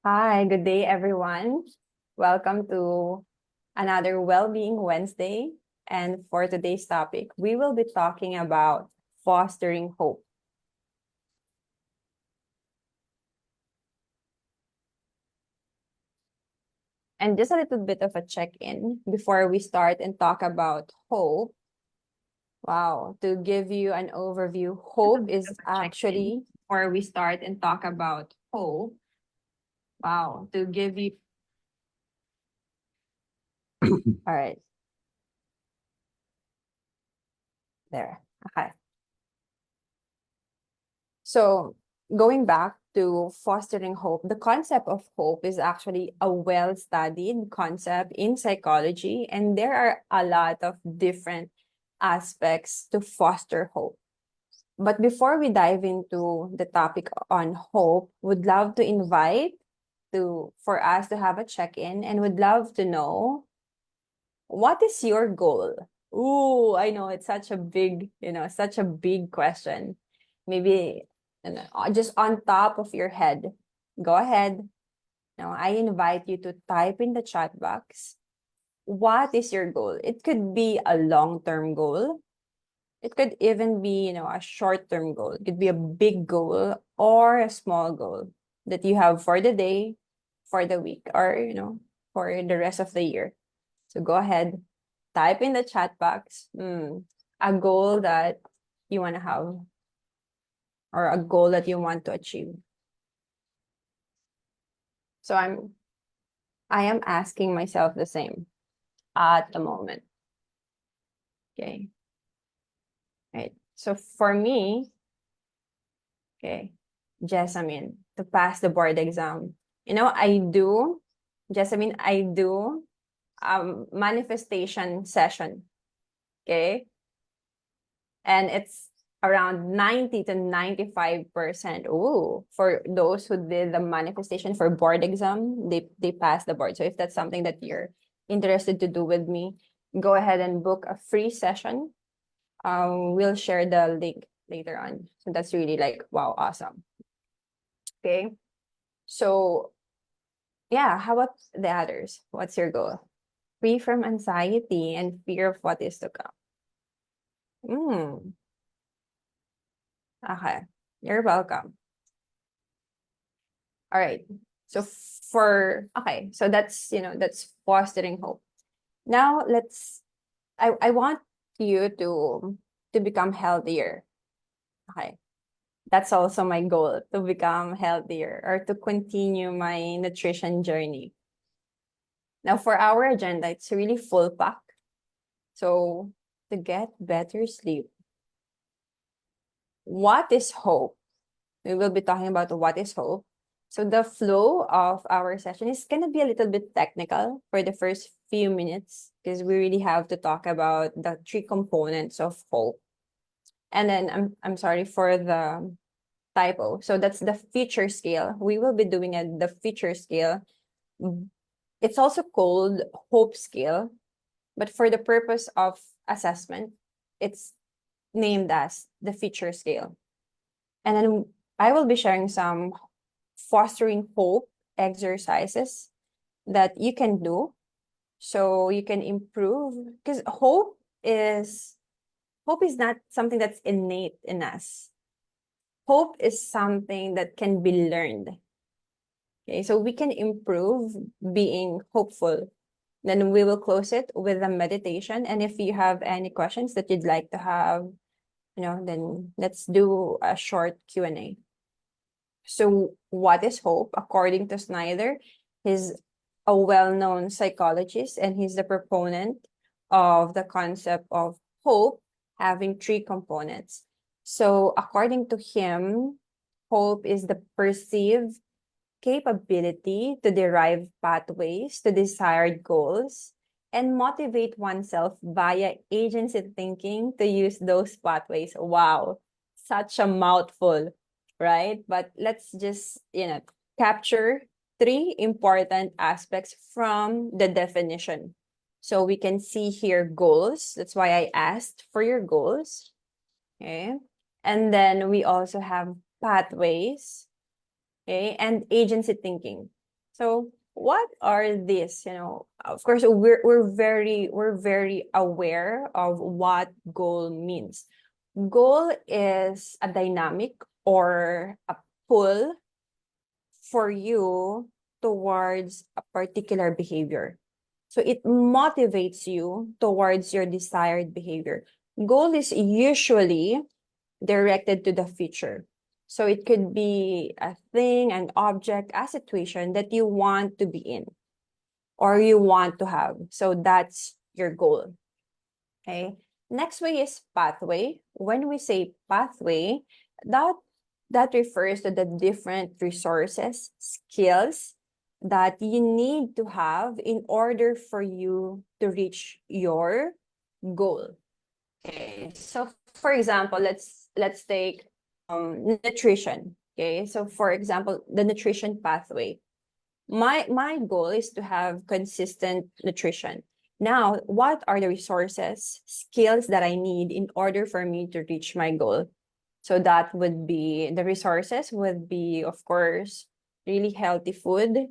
Hi, good day, everyone. Welcome to another Wellbeing Wednesday. And for today's topic, we will be talking about fostering hope. And just a little bit of a check-in before we start and talk about hope. Wow, to give you an overview, hope is actually, before we start and talk about hope, wow, to give you, all right, there. Okay. So going back to fostering hope, the concept of hope is actually a well-studied concept in psychology, and there are a lot of different aspects to foster hope. But before we dive into the topic on hope, would love to invite for us to have a check-in and would love to know, what is your goal? Ooh, I know it's such a big, such a big question. Maybe just on top of your head, go ahead. Now, I invite you to type in the chat box, what is your goal? It could be a long-term goal. It could even be, a short-term goal. It could be a big goal or a small goal that you have for the day, for the week, or, for the rest of the year. So go ahead, type in the chat box, a goal that you want to have or a goal that you want to achieve. So I am asking myself the same at the moment. Okay. Right. So for me, okay, Jessamine, to pass the board exam. Jessamine, I do manifestation session. Okay. And it's around 90 to 95%. Ooh, for those who did the manifestation for board exam, they passed the board. So if that's something that you're interested to do with me, go ahead and book a free session. We'll share the link later on. So that's really like, wow, awesome. Okay. So yeah, how about the others? What's your goal? Free from anxiety and fear of what is to come. Okay. You're welcome. All right. So so that's fostering hope. Now I want you to become healthier. Okay. That's also my goal, to become healthier or to continue my nutrition journey. Now for our agenda, it's really full pack. So to get better sleep, what is hope? We will be talking about what is hope. So the flow of our session is going to be a little bit technical for the first few minutes because we really have to talk about the three components of hope. And then I'm sorry for the typo. So that's the feature scale. We will be doing the feature scale. It's also called hope scale, but for the purpose of assessment, it's named as the feature scale. And then I will be sharing some fostering hope exercises that you can do so you can improve, because hope is not something that's innate in us. Hope is something that can be learned. Okay, so we can improve being hopeful. Then we will close it with a meditation, and if you have any questions that you'd like to have, then let's do a short Q&A. So what is hope? According to Snyder, he's a well-known psychologist and he's the proponent of the concept of hope having three components. So according to him, hope is the perceived capability to derive pathways to desired goals and motivate oneself via agency thinking to use those pathways. Wow, such a mouthful, right? But let's just, capture three important aspects from the definition. So we can see here goals. That's why I asked for your goals. Okay. And then we also have pathways. Okay. And agency thinking. So what are these? Of course, we're very aware of what goal means. Goal is a dynamic or a pull for you towards a particular behavior. So it motivates you towards your desired behavior. Goal is usually directed to the future. So it could be a thing, an object, a situation that you want to be in or you want to have. So that's your goal. Okay. Next way is pathway. When we say pathway, that that refers to the different resources, skills that you need to have in order for you to reach your goal. Okay, so for example, let's take nutrition. Okay, so for example, the nutrition pathway. My goal is to have consistent nutrition. Now, what are the resources, skills that I need in order for me to reach my goal? So that would be the resources would be, of course, really healthy food,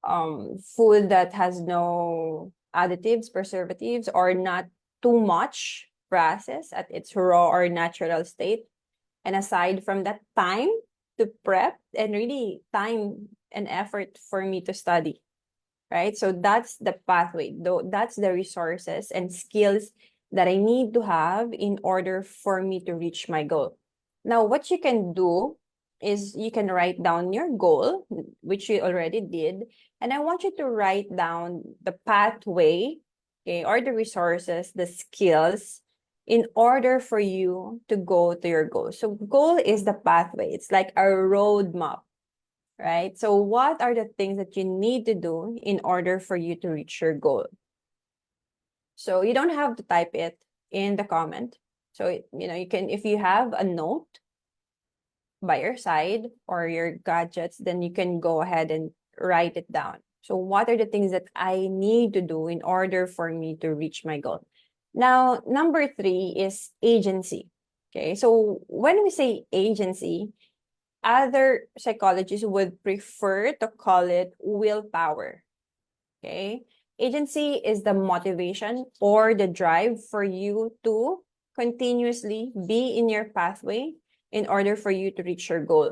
food that has no additives, preservatives, or not too much processed at its raw or natural state. And aside from that, time to prep and really time and effort for me to study, right? So that's the pathway, though that's the resources and skills that I need to have in order for me to reach my goal. Now, what you can do is you can write down your goal, which you already did, and I want you to write down the pathway, okay, or the resources, the skills in order for you to go to your goal. So goal is the pathway. It's like a roadmap, right? So what are the things that you need to do in order for you to reach your goal? So you don't have to type it in the comment. So, you can, if you have a note by your side or your gadgets, then you can go ahead and write it down. So what are the things that I need to do in order for me to reach my goal? Now, number 3 is agency. Okay, so when we say agency, other psychologists would prefer to call it willpower. Okay, agency is the motivation or the drive for you to continuously be in your pathway in order for you to reach your goal.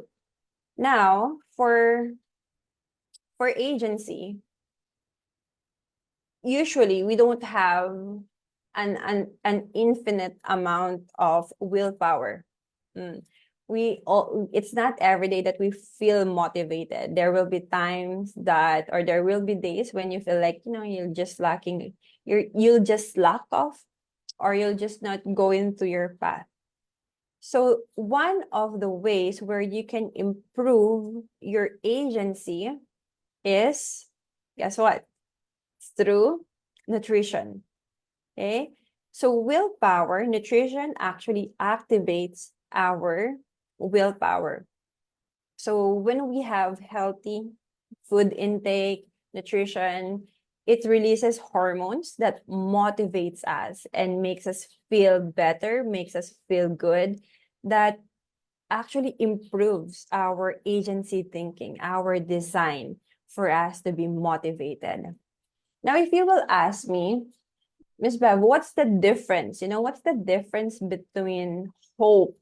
Now, for agency, usually we don't have an infinite amount of willpower. It's not every day that we feel motivated. There will be times that, or there will be days when you feel like, you're just lacking, you'll just lack off, or you'll just not go into your path. So one of the ways where you can improve your agency is, guess what? Through nutrition. Okay. So willpower, nutrition actually activates our willpower. So when we have healthy food intake, nutrition, it releases hormones that motivates us and makes us feel better, makes us feel good, that actually improves our agency thinking, our design for us to be motivated. Now, if you will ask me, Miss Bev, what's the difference? What's the difference between hope,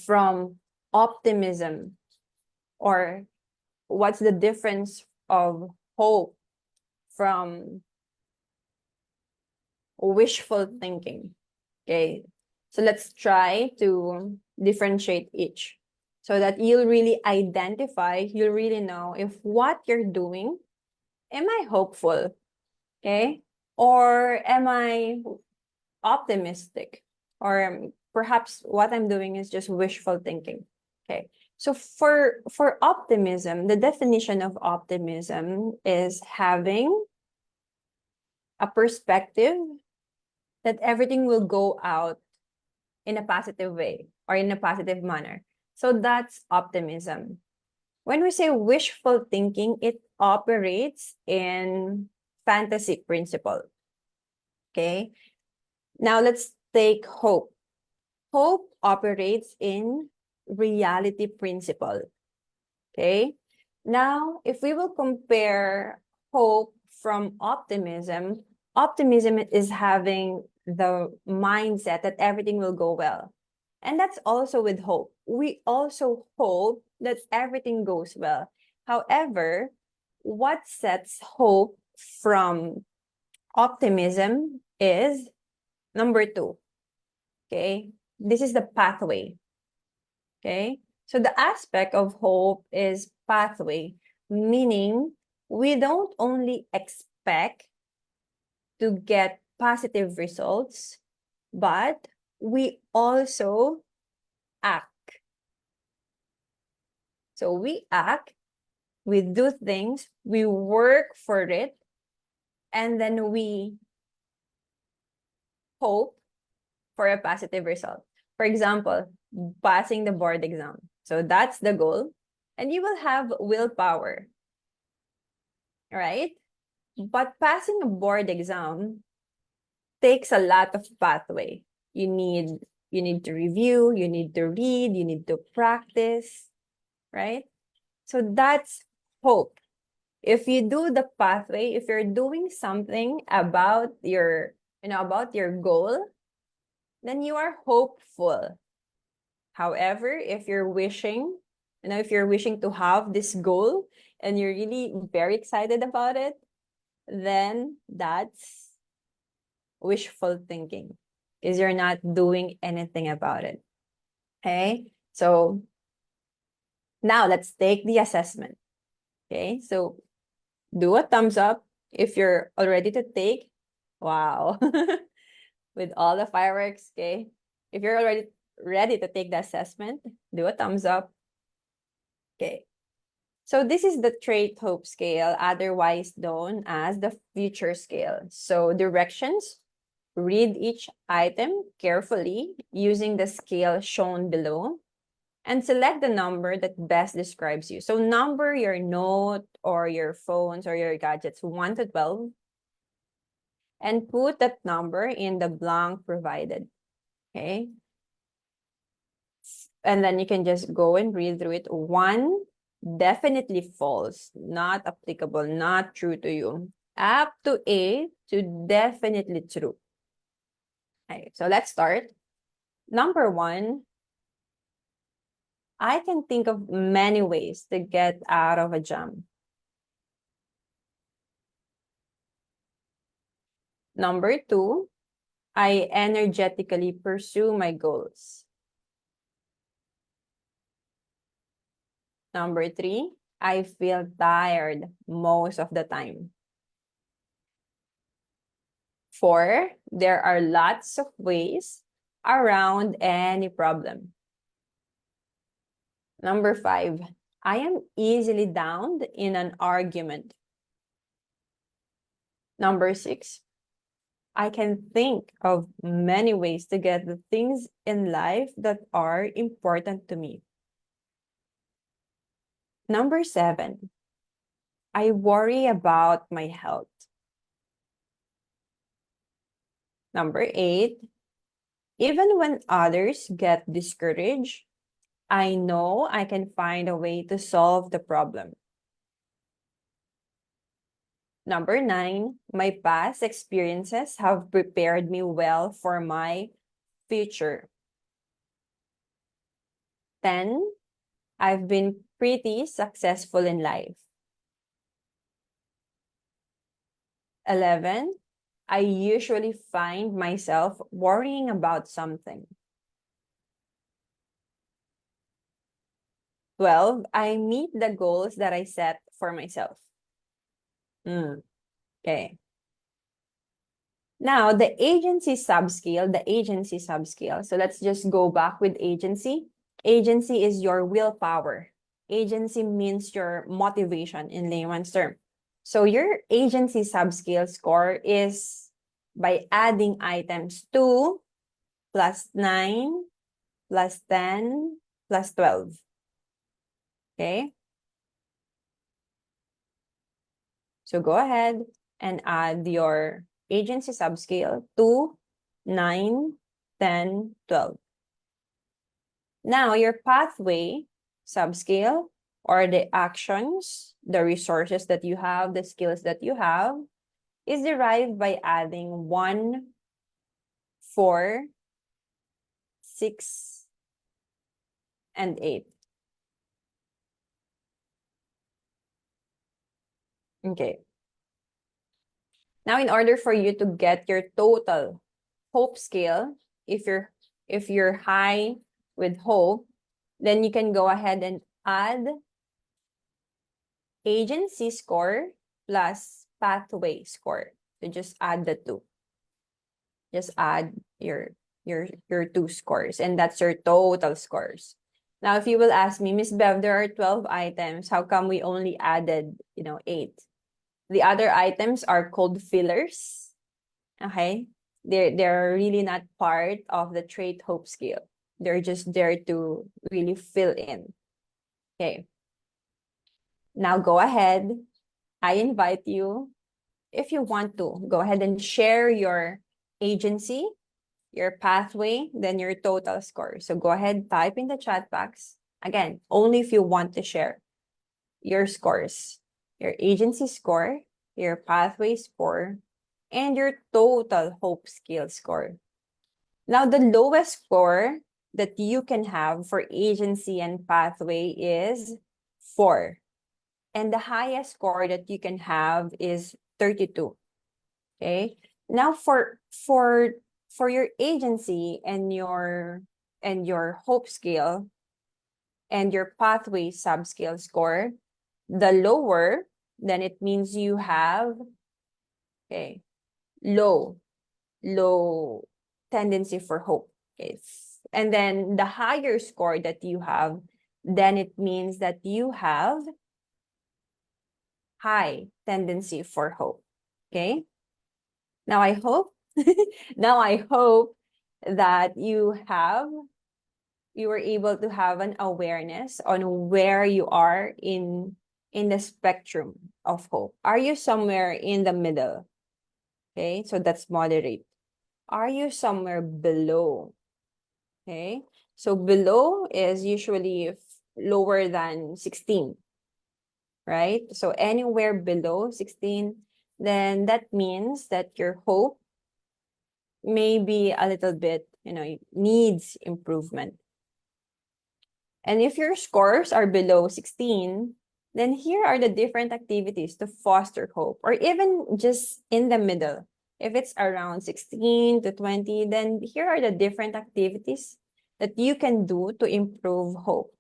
from optimism, or what's the difference of hope from wishful thinking? Okay, so let's try to differentiate each so that you'll really identify, you'll really know if what you're doing, am I hopeful? Okay, or am I optimistic? Or perhaps what I'm doing is just wishful thinking. Okay. So for optimism, the definition of optimism is having a perspective that everything will go out in a positive way or in a positive manner. So that's optimism. When we say wishful thinking, it operates in fantasy principle. Okay. Now let's take hope. Hope operates in reality principle. Okay. Now, if we will compare hope from optimism, optimism is having the mindset that everything will go well. And that's also with hope. We also hope that everything goes well. However, what sets hope from optimism is number two. Okay. This is the pathway. Okay. So the aspect of hope is pathway, meaning we don't only expect to get positive results, but we also act. So we act, we do things, we work for it, and then we hope for a positive result. For example, passing the board exam. So that's the goal. And you will have willpower, right? But passing a board exam takes a lot of pathway. You need to review, you need to read, you need to practice, right? So that's hope. If you do the pathway, if you're doing something about your goal, then you are hopeful. However, if you're wishing to have this goal and you're really very excited about it, then that's wishful thinking because you're not doing anything about it. Okay. So now let's take the assessment. Okay. So do a thumbs up if you're all ready to take. Wow. With all the fireworks. Okay. If you're already ready to take the assessment, do a thumbs up. Okay. So this is the trait hope scale, otherwise known as the future scale. So directions, read each item carefully using the scale shown below and select the number that best describes you. So number your note or your phones or your gadgets 1 to 12 and put that number in the blank provided. Okay. And then you can just go and read through it. 1, definitely false, not applicable, not true to you. Up to A to definitely true. Okay, so let's start. Number 1, I can think of many ways to get out of a jam. Number 2, I energetically pursue my goals. Number 3, I feel tired most of the time. 4, there are lots of ways around any problem. Number 5, I am easily downed in an argument. Number 6, I can think of many ways to get the things in life that are important to me. Number 7, I worry about my health. Number 8, even when others get discouraged, I know I can find a way to solve the problem. Number 9, my past experiences have prepared me well for my future. 10, I've been pretty successful in life. 11, I usually find myself worrying about something. 12, I meet the goals that I set for myself. Okay. Now, the agency subscale. So let's just go back with agency. Agency is your willpower. Agency means your motivation in layman's term. So your agency subscale score is by adding items 2 plus 9 plus 10 plus 12. Okay? So go ahead and add your agency subscale 2, 9, 10, 12. Now, your pathway subscale or the actions, the resources that you have, the skills that you have, is derived by adding 1, 4, 6, and 8. Okay. Now, in order for you to get your total hope scale, if you're high with hope, then you can go ahead and add agency score plus pathway score. So just add the two. Just add your two scores, and that's your total scores. Now, if you will ask me, Miss Bev, there are 12 items. How come we only added, 8? The other items are called fillers. Okay? They're really not part of the trait hope scale. They're just there to really fill in. Okay. Now go ahead. I invite you, if you want to, go ahead and share your agency, your pathway, then your total score. So go ahead, type in the chat box. Again, only if you want to share your scores, your agency score, your pathway score, and your total hope scale score. Now, the lowest score that you can have for agency and pathway is 4. And the highest score that you can have is 32. Okay? Now, for your agency and your hope scale and your pathway subscale score, the lower, then it means you have low tendency for hope. Okay. And then the higher score that you have, then it means that you have high tendency for hope. Okay. Now I hope that you were able to have an awareness on where you are in the spectrum of hope. Are you somewhere in the middle? Okay, so that's moderate. Are you somewhere below? Okay, so below is usually lower than 16, right? So anywhere below 16, then that means that your hope may be a little bit, needs improvement. And if your scores are below 16, then here are the different activities to foster hope, or even just in the middle. If it's around 16 to 20, then here are the different activities that you can do to improve hope.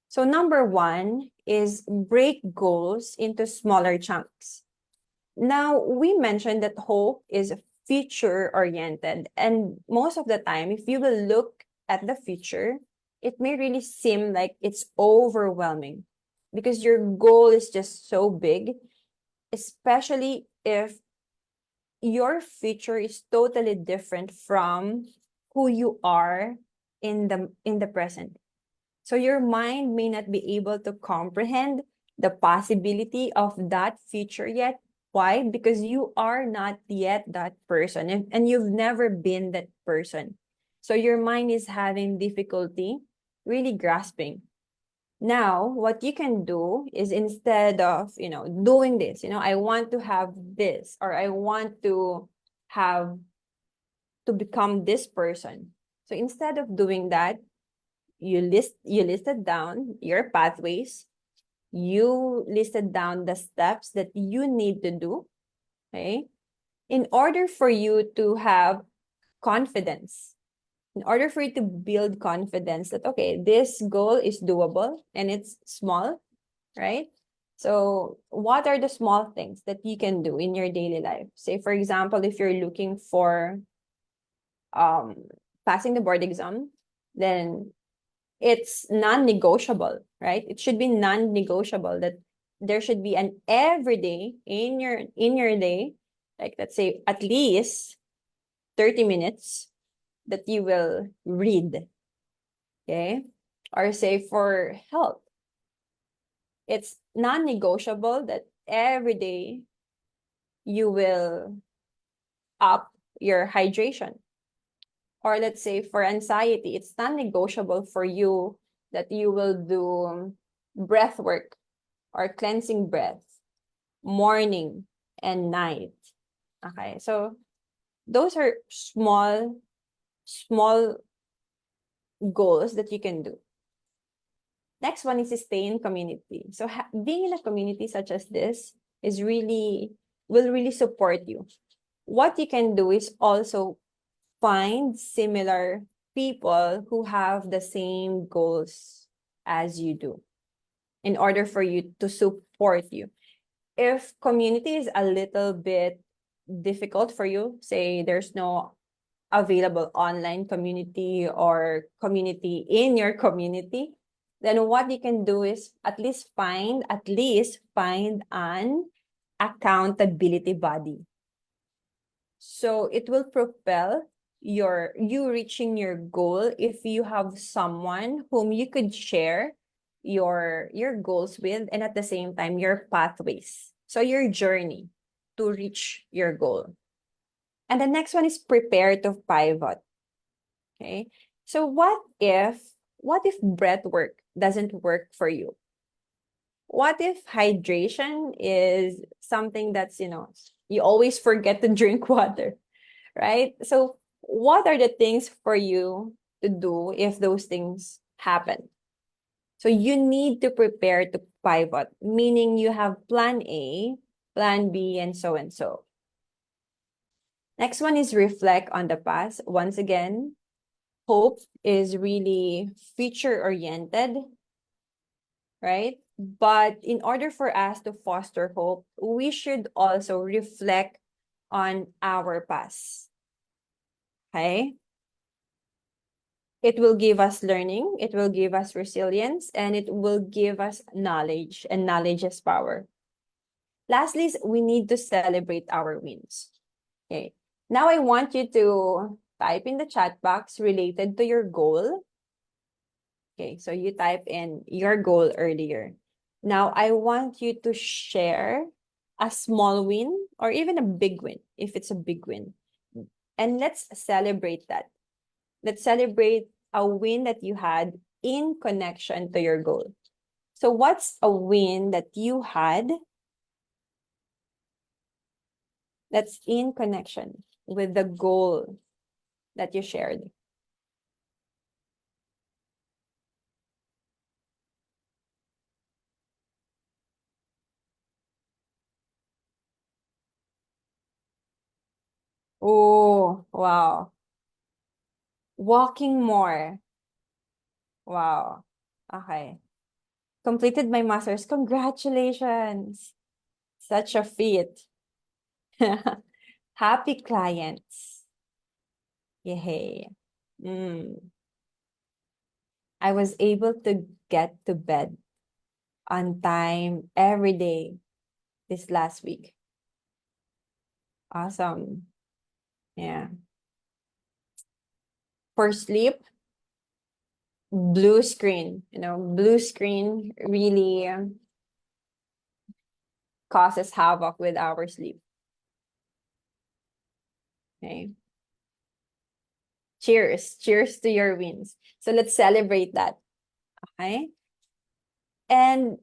So number 1 is break goals into smaller chunks. Now, we mentioned that hope is future-oriented, and most of the time, if you will look at the future, it may really seem like it's overwhelming because your goal is just so big, especially if your future is totally different from who you are in the present. So your mind may not be able to comprehend the possibility of that future yet. Why? Because you are not yet that person, and you've never been that person. So your mind is having difficulty really grasping. Now, what you can do is, instead of, doing this, I want to have this, or I want to have to become this person. So instead of doing that, you listed down your pathways. You listed down the steps that you need to do, okay, in order for you to have confidence, in order for you to build confidence that, okay, this goal is doable and it's small, right? So what are the small things that you can do in your daily life? Say, for example, if you're looking for passing the board exam, then it's non-negotiable, right? It should be non-negotiable that there should be an everyday in your day, like let's say at least 30 minutes that you will read. Okay? Or say for health, it's non-negotiable that every day you will up your hydration. Or let's say for anxiety, it's non-negotiable for you that you will do breath work or cleansing breath, morning and night. Okay, so those are small goals that you can do. Next one is to stay in community. So being in a community such as this is will really support you. What you can do is also find similar people who have the same goals as you do in order for you to support you. If community is a little bit difficult for you, say there's no available online community or community in your community, then what you can do is at least find an accountability body. So it will propel you reaching your goal if you have someone whom you could share your goals with, and at the same time your pathways. So your journey to reach your goal. And the next one is prepare to pivot. Okay. So what if breath work doesn't work for you? What if hydration is something that's, you always forget to drink water, right? So what are the things for you to do if those things happen? So you need to prepare to pivot, meaning you have plan A, plan B, and so and so. Next one is reflect on the past. Once again, hope is really future oriented, right? But in order for us to foster hope, we should also reflect on our past. Okay? It will give us learning, it will give us resilience, and it will give us knowledge, and knowledge is power. Lastly, we need to celebrate our wins. Okay. Now I want you to type in the chat box related to your goal. Okay, so you type in your goal earlier. Now I want you to share a small win or even a big win, if it's a big win. And let's celebrate that. Let's celebrate a win that you had in connection to your goal. So what's a win that you had that's in connection with the goal that you shared? Oh, wow. Walking more. Wow. Okay. Completed my master's. Congratulations. Such a feat. Happy clients. Yay. Mm. I was able to get to bed on time every day this last week. Awesome. Yeah. For sleep, blue screen. Blue screen really causes havoc with our sleep. Okay. Cheers. Cheers to your wins. So let's celebrate that. Okay. And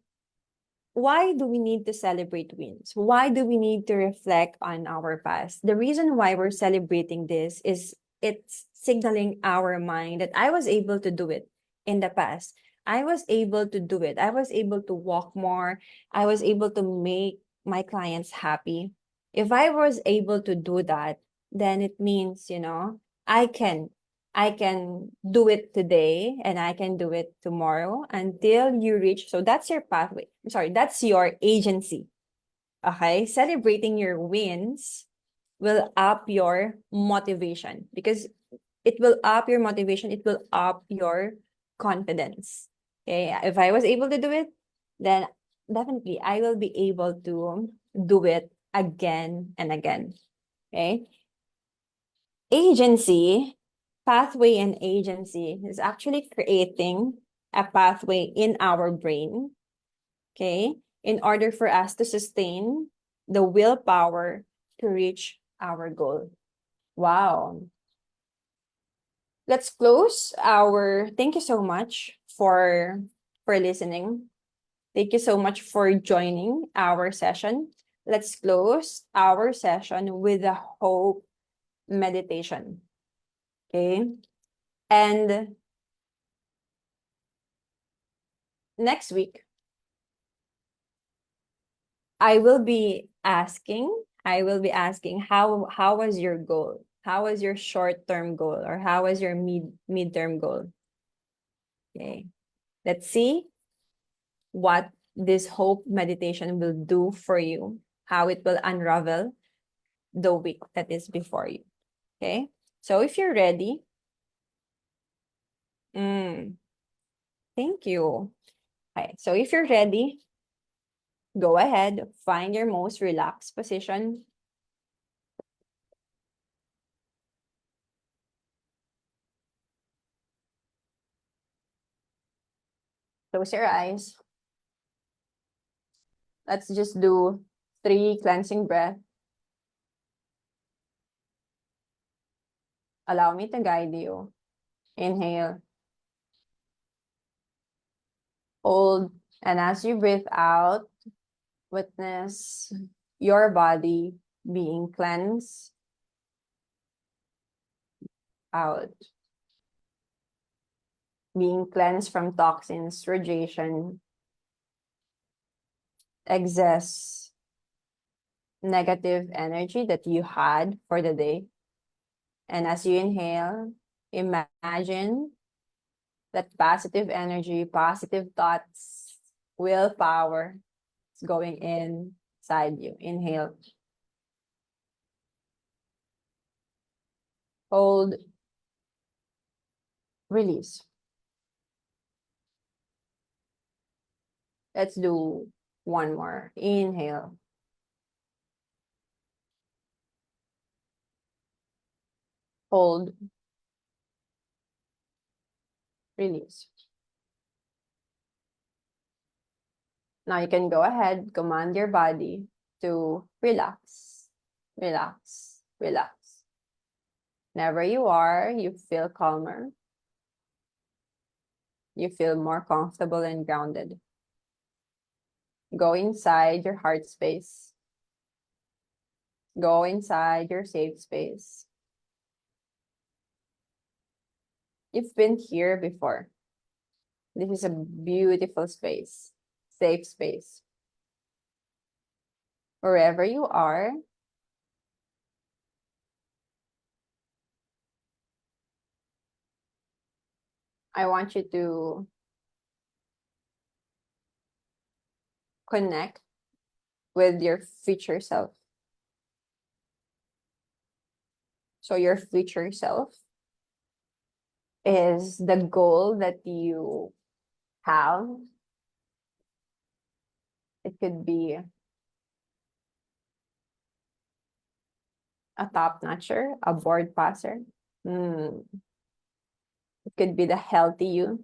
why do we need to celebrate wins? Why do we need to reflect on our past? The reason why we're celebrating this is it's signaling our mind that I was able to do it in the past. I was able to do it. I was able to walk more. I was able to make my clients happy. If I was able to do that, then it means, I can I can do it today and I can do it tomorrow until you reach. So that's your pathway. I'm sorry, that's your agency. Okay. Celebrating your wins will up your motivation because it will up your motivation. It will up your confidence. Okay. If I was able to do it, then definitely I will be able to do it again and again. Okay. Agency, pathway and agency is actually creating a pathway in our brain, okay, in order for us to sustain the willpower to reach our goal. Wow. Let's close our thank you so much for listening. Thank you so much for joining our session. Let's close our session with a hope meditation. Okay. And next week, I will be asking how was your goal? How was your short-term goal, or how was your mid-term goal? Okay. Let's see what this hope meditation will do for you, how it will unravel the week that is before you. Okay? So if you're ready, thank you. Okay, so if you're ready, go ahead, find your most relaxed position. Close your eyes. Let's just do 3 cleansing breaths. Allow me to guide you. Inhale. Hold. And as you breathe out, witness your body being cleansed out. Being cleansed from toxins, radiation, excess, negative energy that you had for the day. And as you inhale, imagine that positive energy, positive thoughts, willpower is going inside you. Inhale. Hold. Release. Let's do one more. Inhale. Hold. Release. Now you can go ahead, command your body to relax, relax, relax. Whenever you are, you feel calmer. You feel more comfortable and grounded. Go inside your heart space. Go inside your safe space. You've been here before. This is a beautiful space, safe space. Wherever you are, I want you to connect with your future self. So your future self is the goal that you have. It could be a top notcher, a board passer. It could be the healthy you,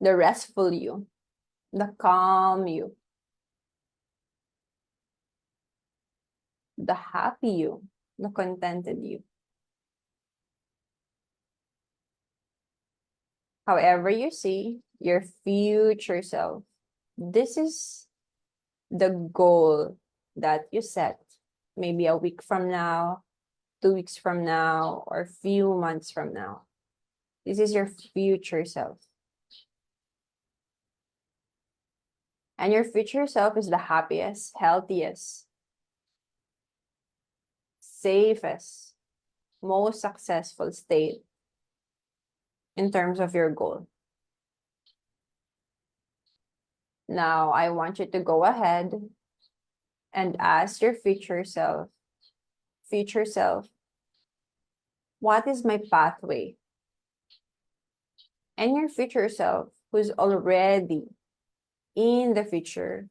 the restful you, the calm you, the happy you, the contented you. However you see your future self, this is the goal that you set maybe a week from now, 2 weeks from now, or few months from now. This is your future self. And your future self is the happiest, healthiest, safest, most successful state in terms of your goal. Now, I want you to go ahead and ask your future self, what is my pathway? And your future self, who's already in the future,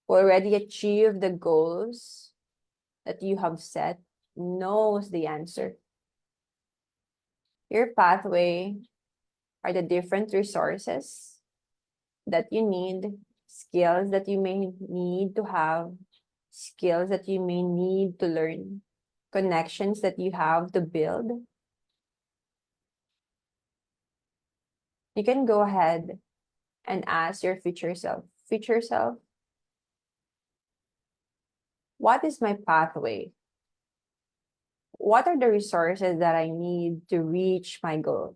who already achieved the goals that you have set, knows the answer. Your pathway are the different resources that you need, skills that you may need to have, skills that you may need to learn, connections that you have to build. You can go ahead and ask your future self, what is my pathway? What are the resources that I need to reach my goal?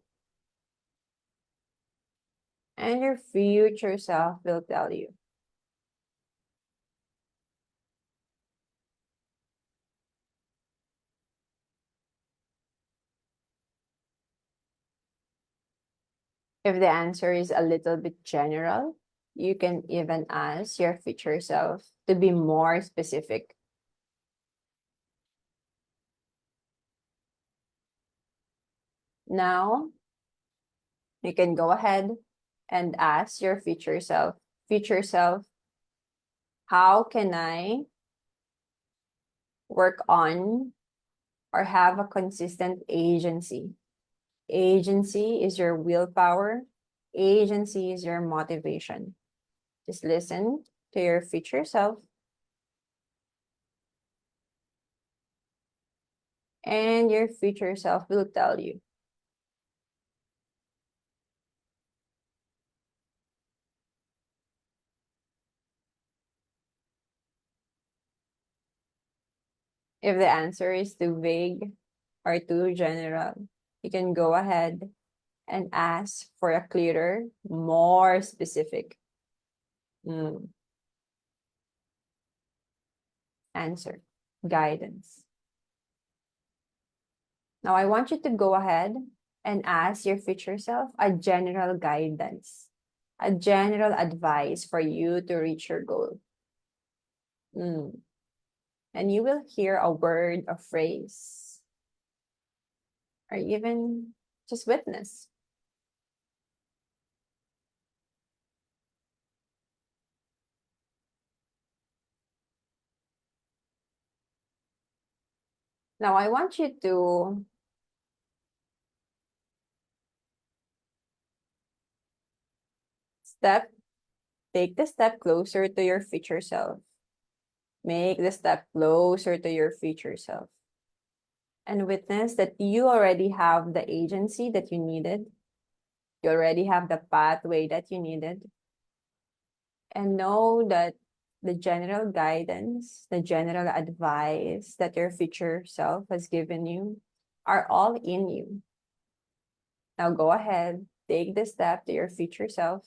And your future self will tell you. If the answer is a little bit general, you can even ask your future self to be more specific. Now, you can go ahead and ask your future self, how can I work on or have a consistent agency? Agency is your willpower. Agency is your motivation. Just listen to your future self, and your future self will tell you. If the answer is too vague or too general, you can go ahead and ask for a clearer, more specific answer, guidance. Now, I want you to go ahead and ask your future self a general guidance, a general advice for you to reach your goal. And you will hear a word, a phrase, or even just witness. Now, I want you to take the step closer to your future self. Make the step closer to your future self. And witness that you already have the agency that you needed. You already have the pathway that you needed. And know that the general guidance, the general advice that your future self has given you are all in you. Now go ahead, take the step to your future self.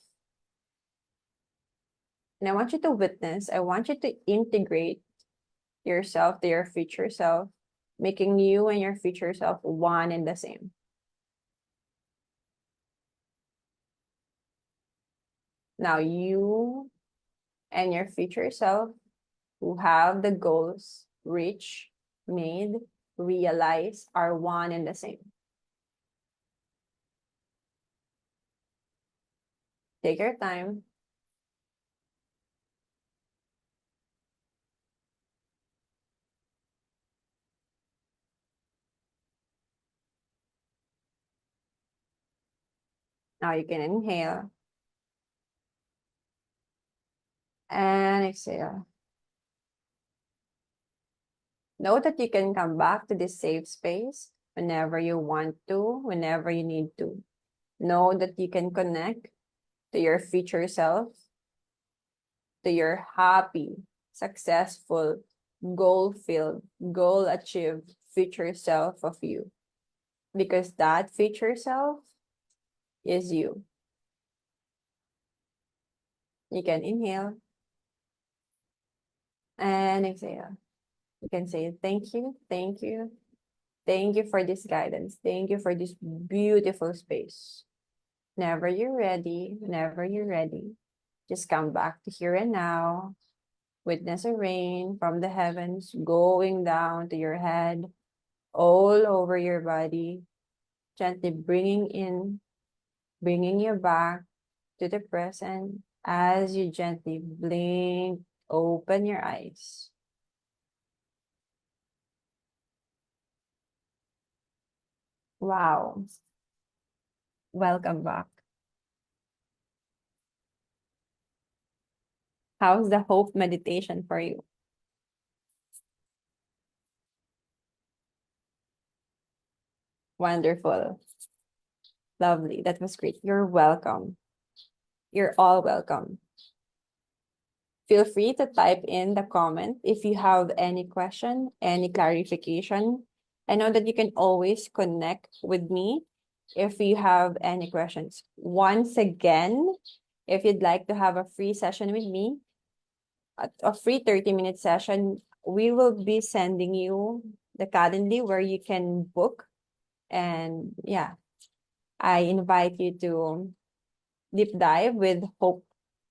And I want you to witness, I want you to integrate yourself to your future self, making you and your future self one and the same. Now you and your future self who have the goals reached, made, realized are one and the same. Take your time. Now you can inhale and exhale. Know that you can come back to this safe space whenever you want to, whenever you need to. Know that you can connect to your future self, to your happy, successful, goal-filled, goal-achieved future self of you. Because that future self is you. You can inhale and exhale. You can say, thank you, thank you, thank you for this guidance. Thank you for this beautiful space. Whenever you're ready, just come back to here and now. Witness a rain from the heavens going down to your head, all over your body, gently bringing you back to the present as you gently blink, open your eyes. Wow. Welcome back. How's the hope meditation for you? Wonderful. Lovely. That was great. You're welcome. You're all welcome. Feel free to type in the comment if you have any question, any clarification. I know that you can always connect with me if you have any questions. Once again, if you'd like to have a free session with me, a free 30-minute session, we will be sending you the Calendly where you can book. And yeah, I invite you to deep dive with hope,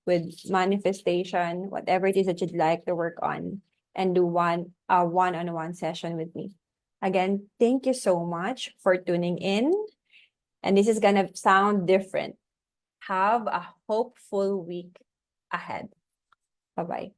with manifestation, whatever it is that you'd like to work on, and do a one-on-one session with me. Again, thank you so much for tuning in. And this is gonna sound different. Have a hopeful week ahead. Bye-bye.